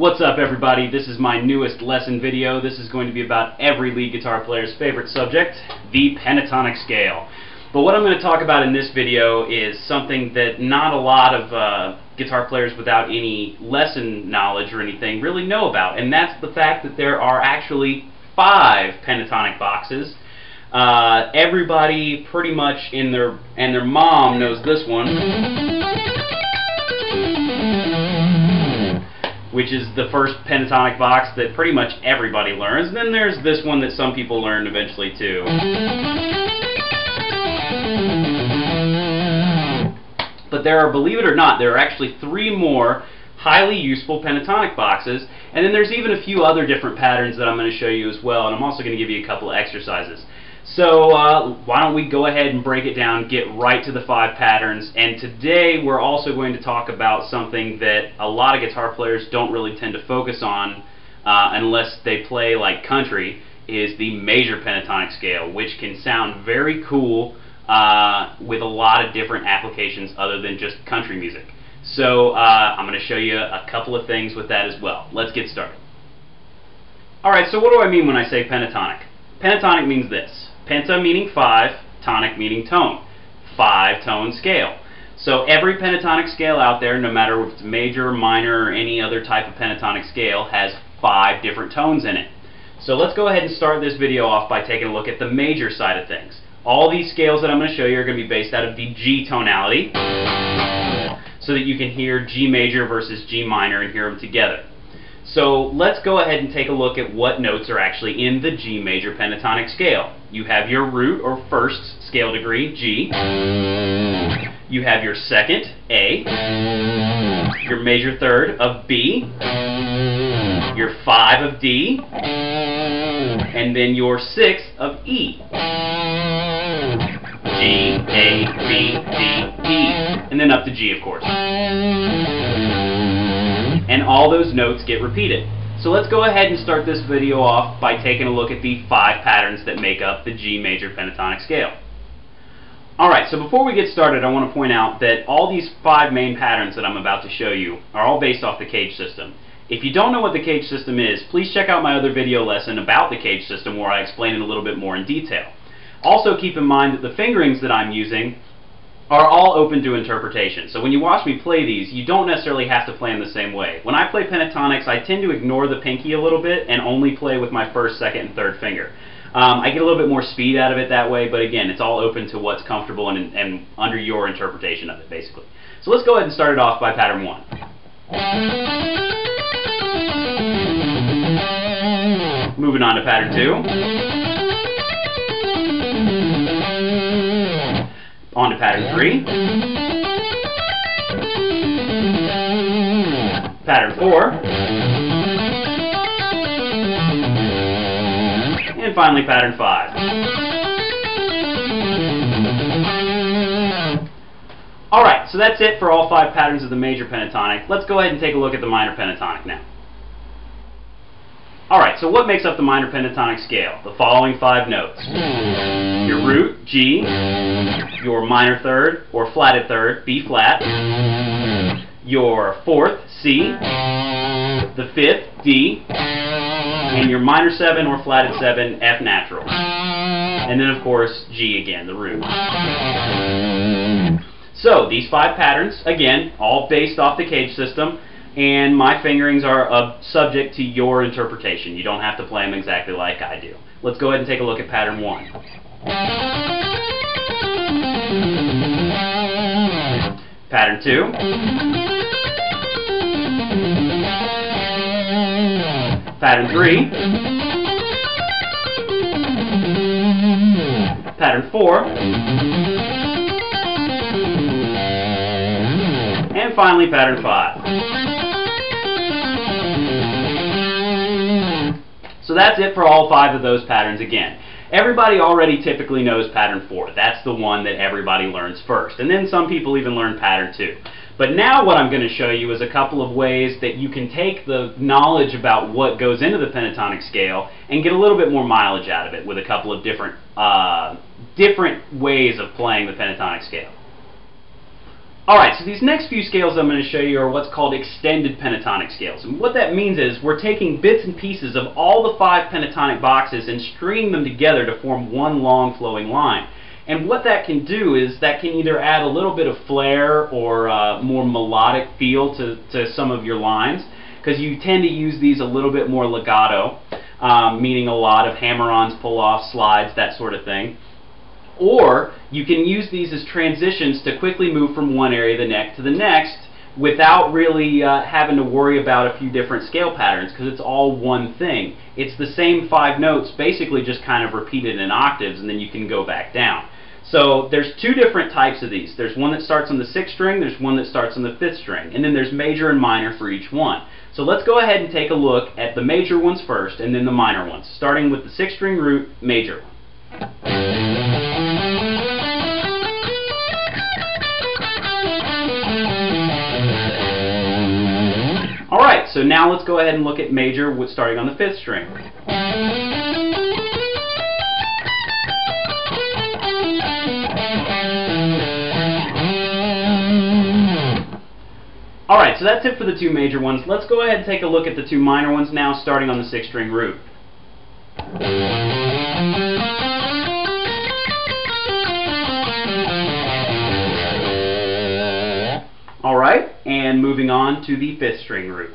What's up, everybody? This is my newest lesson video. This is going to be about every lead guitar player's favorite subject, the pentatonic scale. But what I'm going to talk about in this video is something that not a lot of guitar players without any lesson knowledge or anything really know about, and that's the fact that there are actually 5 pentatonic boxes. Everybody pretty much in their mom knows this one, which is the first pentatonic box that pretty much everybody learns. And then there's this one that some people learn eventually too. But there are, believe it or not, there are actually 3 more highly useful pentatonic boxes, and then there's even a few other different patterns that I'm going to show you as well, and I'm also going to give you a couple of exercises. So why don't we go ahead and break it down, get right to the 5 patterns, and today we're also going to talk about something that a lot of guitar players don't really tend to focus on unless they play like country, is the major pentatonic scale, which can sound very cool with a lot of different applications other than just country music. So I'm going to show you a couple of things with that as well. Let's get started. Alright, so what do I mean when I say pentatonic? Pentatonic means this. Penta meaning 5, tonic meaning tone. 5-tone scale. So every pentatonic scale out there, no matter if it's major, minor, or any other type of pentatonic scale, has 5 different tones in it. So let's go ahead and start this video off by taking a look at the major side of things. All these scales that I'm going to show you are going to be based out of the G tonality, so that you can hear G major versus G minor and hear them together. So let's go ahead and take a look at what notes are actually in the G major pentatonic scale. You have your root or first scale degree, G. You have your second, A. Your major third of B. Your 5 of D. And then your 6 of E. G, A, B, D, E. And then up to G, of course. And all those notes get repeated. So let's go ahead and start this video off by taking a look at the 5 patterns that make up the G major pentatonic scale. Alright, so before we get started, I want to point out that all these 5 main patterns that I'm about to show you are all based off the cage system. If you don't know what the cage system is, please check out my other video lesson about the cage system where I explain it a little bit more in detail. Also keep in mind that the fingerings that I'm using are all open to interpretation. So when you watch me play these, you don't necessarily have to play them the same way. When I play pentatonics, I tend to ignore the pinky a little bit and only play with my first, second, and third finger. I get a little bit more speed out of it that way, but again, it's all open to what's comfortable and under your interpretation of it, basically. So let's go ahead and start it off by pattern 1. Moving on to pattern 2. On to pattern 3. Pattern 4. And finally pattern 5. Alright, so that's it for all 5 patterns of the major pentatonic. Let's go ahead and take a look at the minor pentatonic now. Alright, so what makes up the minor pentatonic scale? The following 5 notes. Your root, G, your minor third, or flatted third, B flat, your 4th, C, the 5th, D, and your minor 7 or flatted 7, F natural. And then of course, G again, the root. So, these 5 patterns, again, all based off the cage system, and my fingerings are subject to your interpretation. You don't have to play them exactly like I do. Let's go ahead and take a look at pattern 1. Pattern 2. Pattern 3. Pattern 4. And finally pattern 5. So that's it for all 5 of those patterns again. Everybody already typically knows pattern 4. That's the one that everybody learns first. And then some people even learn pattern 2. But now what I'm going to show you is a couple of ways that you can take the knowledge about what goes into the pentatonic scale and get a little bit more mileage out of it with a couple of different ways of playing the pentatonic scale. Alright, so these next few scales I'm going to show you are what's called extended pentatonic scales. And what that means is we're taking bits and pieces of all the 5 pentatonic boxes and stringing them together to form one long flowing line. And what that can do is that can either add a little bit of flair or more melodic feel to some of your lines, because you tend to use these a little bit more legato, meaning a lot of hammer-ons, pull-offs, slides, that sort of thing. Or you can use these as transitions to quickly move from one area to the next without really having to worry about a few different scale patterns, because it's all one thing. It's the same 5 notes, basically just kind of repeated in octaves, and then you can go back down. So there's 2 different types of these. There's one that starts on the 6th string, there's one that starts on the 5th string, and then there's major and minor for each one. So let's go ahead and take a look at the major ones first and then the minor ones, starting with the 6th string root major. Alright, so now let's go ahead and look at major with starting on the 5th string. Alright, so that's it for the 2 major ones. Let's go ahead and take a look at the 2 minor ones now, starting on the 6th string root. Alright, and moving on to the 5th string root.